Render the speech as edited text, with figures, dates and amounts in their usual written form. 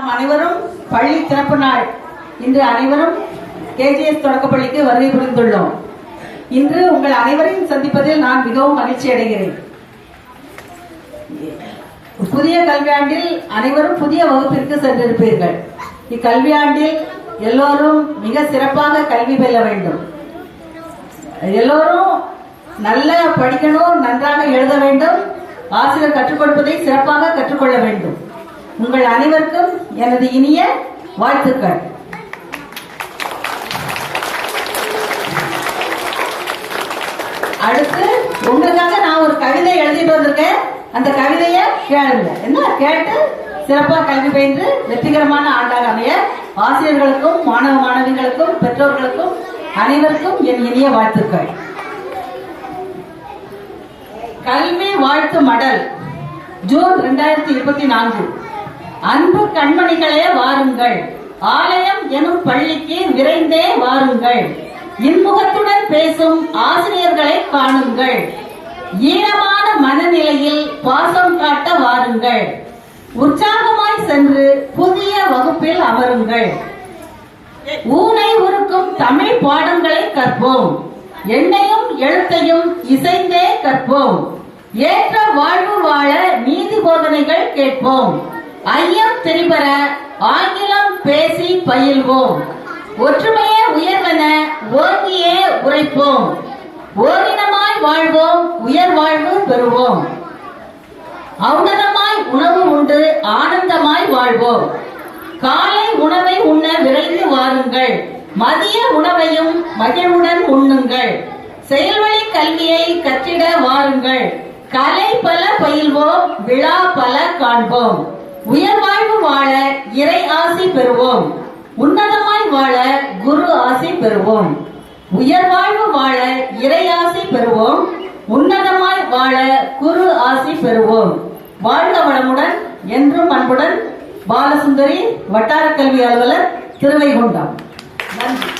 நாம் அனைவரும் பள்ளி திறப்பு நாள். இன்று அனைவரும் கேஜிஎஸ் தொடக்கப்பள்ளிக்கு வருகை புரிந்துள்ளோம். இன்று உங்கள் அனைவரையும் சந்திப்பதில் நான் மிகவும் மகிழ்ச்சி அடைகிறேன். புதிய கல்வியாண்டில் அனைவரும் புதிய வகுப்பிற்கு சென்றிருப்பீர்கள். இக்கல்வியாண்டில் எல்லோரும் மிக சிறப்பாக கல்வி பயில வேண்டும். எல்லோரும் நல்ல படிக்கணும், நன்றாக எழுத வேண்டும், ஆசிரியர் கற்றுக் கொடுப்பதை சிறப்பாக கற்றுக்கொள்ள வேண்டும். உங்கள் அனைவருக்கும் எனது இனிய வாழ்த்துக்கள். அடுத்து உங்களுக்காக நான் ஒரு கவிதை எழுதிட்டு வந்திருக்கேன். அந்த கவிதையை கேளுங்க. என்ன கேட்டு சிறப்பாக கல்வி பயின்று வெற்றிகரமான ஆண்டாக அமைய ஆசிரியர்களுக்கும் மாணவ மாணவிகளுக்கும் பெற்றோர்களுக்கும் அனைவருக்கும் என் இனிய வாழ்த்துக்கள். கல்வி வாழ்த்து மடல், ஜூன் 2024. அன்பு கண்மணிகளே வாருங்கள், ஆலயம் எனும் பள்ளிக்கு விரைந்தே வாருங்கள். இன்முகத்துடன் பேசும் ஆசிரியர்களை காணுங்கள். ஈரமான மனநிலையில் பாசம் காட்ட வாருங்கள். உற்சாகமாய் சென்று புதிய வகுப்பில் அமருங்கள். ஊனை உருக்கும் தமிழ் பாடங்களை கற்போம். எண்ணையும் எழுத்தையும் இசைந்தே கற்போம். ஏற்ற வாழ்வு வாழ நீதி போதனைகள் கேட்போம். ஐயம் தெரிபெற ஆங்கிலம் பேசி பயில்வோம். ஒற்றுமையே உயர்வென ஓங்கியே உரைப்போம். ஓரினமாய் வாழ்வோம், உயர் வாழ்வு பெறுவோம். ஔடதமாய் உணவு உண்டு ஆனந்தமாய் வாழ்வோம். காலை உணவை உண்ண விரைந்து வாருங்கள். மதிய உணவையும் மகிழ்வுடன் உண்ணுங்கள். செயல்வழி கல்வியை கற்றிட வாருங்கள். கலை பல பயில்வோம், விழா பல காண்போம். உயர் வாழ்வு வாழ இறை ஆசி பெறுவோம். உன்னதமாய் வாழ குரு ஆசி பெறுவோம். உயர் வாழ்வு வாழ இறை ஆசி பெறுவோம். உன்னதமாய் வாழ குரு ஆசி பெறுவோம். வாழ்க வளமுடன். என்றும் அன்புடன், பாலசுந்தரி, வட்டார கல்வி அலுவலர், திருவைகுண்டம். நன்றி.